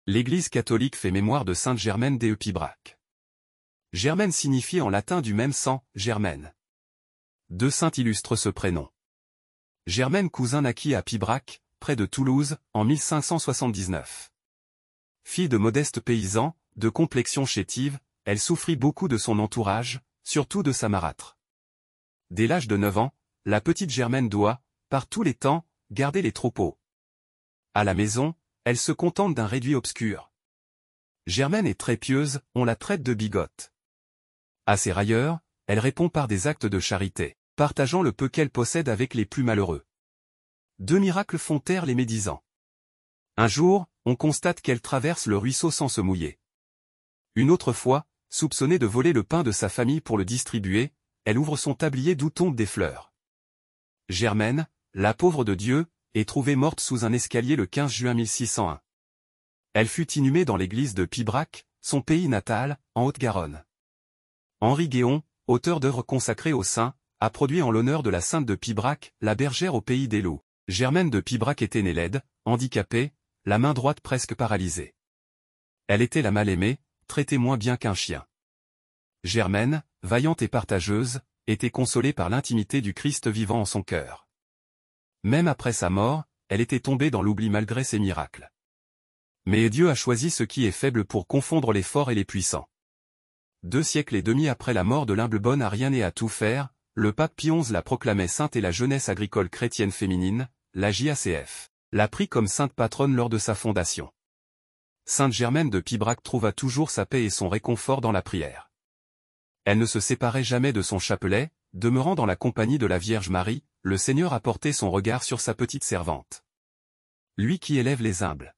L'Église catholique fait mémoire de sainte Germaine dei Pibrac. Germaine signifie en latin du même sang, germaine. Deux saints illustrent ce prénom. Germaine cousin naquit à Pibrac, près de Toulouse, en 1579. Fille de modestes paysans, de complexion chétive, elle souffrit beaucoup de son entourage, surtout de sa marâtre. Dès l'âge de 9 ans, la petite Germaine doit, par tous les temps, garder les troupeaux. À la maison, elle se contente d'un réduit obscur. Germaine est très pieuse, on la traite de bigote. À ses railleurs, elle répond par des actes de charité, partageant le peu qu'elle possède avec les plus malheureux. Deux miracles font taire les médisants. Un jour, on constate qu'elle traverse le ruisseau sans se mouiller. Une autre fois, soupçonnée de voler le pain de sa famille pour le distribuer, elle ouvre son tablier d'où tombent des fleurs. Germaine, la pauvre de Dieu, est trouvée morte sous un escalier le 15 juin 1601. Elle fut inhumée dans l'église de Pibrac, son pays natal, en Haute-Garonne. Henri Guéon, auteur d'œuvres consacrées aux saints, a produit en l'honneur de la sainte de Pibrac, la bergère au pays des loups. Germaine de Pibrac était née laide, handicapée, la main droite presque paralysée. Elle était la mal-aimée, traitée moins bien qu'un chien. Germaine, vaillante et partageuse, était consolée par l'intimité du Christ vivant en son cœur. Même après sa mort, elle était tombée dans l'oubli malgré ses miracles. Mais Dieu a choisi ce qui est faible pour confondre les forts et les puissants. 2 siècles et demi après la mort de l'humble bonne à rien et à tout faire, le pape Pie XI la proclamait sainte et la jeunesse agricole chrétienne féminine, la JACF, l'a pris comme sainte patronne lors de sa fondation. Sainte Germaine de Pibrac trouva toujours sa paix et son réconfort dans la prière. Elle ne se séparait jamais de son chapelet, demeurant dans la compagnie de la Vierge Marie, le Seigneur a porté son regard sur sa petite servante. Lui qui élève les humbles.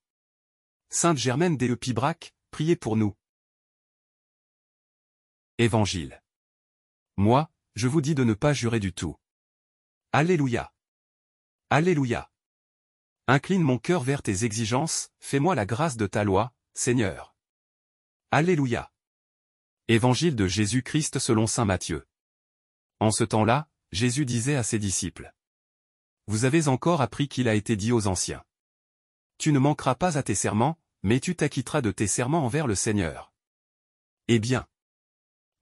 Sainte Germaine dei Pibrac, priez pour nous. Évangile. Moi, je vous dis de ne pas jurer du tout. Alléluia. Alléluia. Incline mon cœur vers tes exigences, fais-moi la grâce de ta loi, Seigneur. Alléluia. Évangile de Jésus-Christ selon saint Matthieu. En ce temps-là, Jésus disait à ses disciples. Vous avez encore appris qu'il a été dit aux anciens. Tu ne manqueras pas à tes serments, mais tu t'acquitteras de tes serments envers le Seigneur. Eh bien.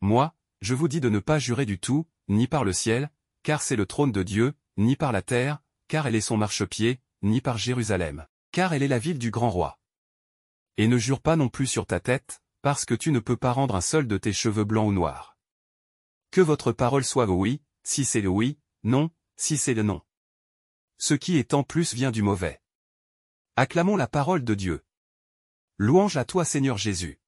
Moi, je vous dis de ne pas jurer du tout, ni par le ciel, car c'est le trône de Dieu, ni par la terre, car elle est son marchepied, ni par Jérusalem, car elle est la ville du grand roi. Et ne jure pas non plus sur ta tête, parce que tu ne peux pas rendre un seul de tes cheveux blancs ou noirs. Que votre parole soit oui, si c'est le oui, non, si c'est le non. Ce qui est en plus vient du mauvais. Acclamons la parole de Dieu. Louange à toi Seigneur Jésus.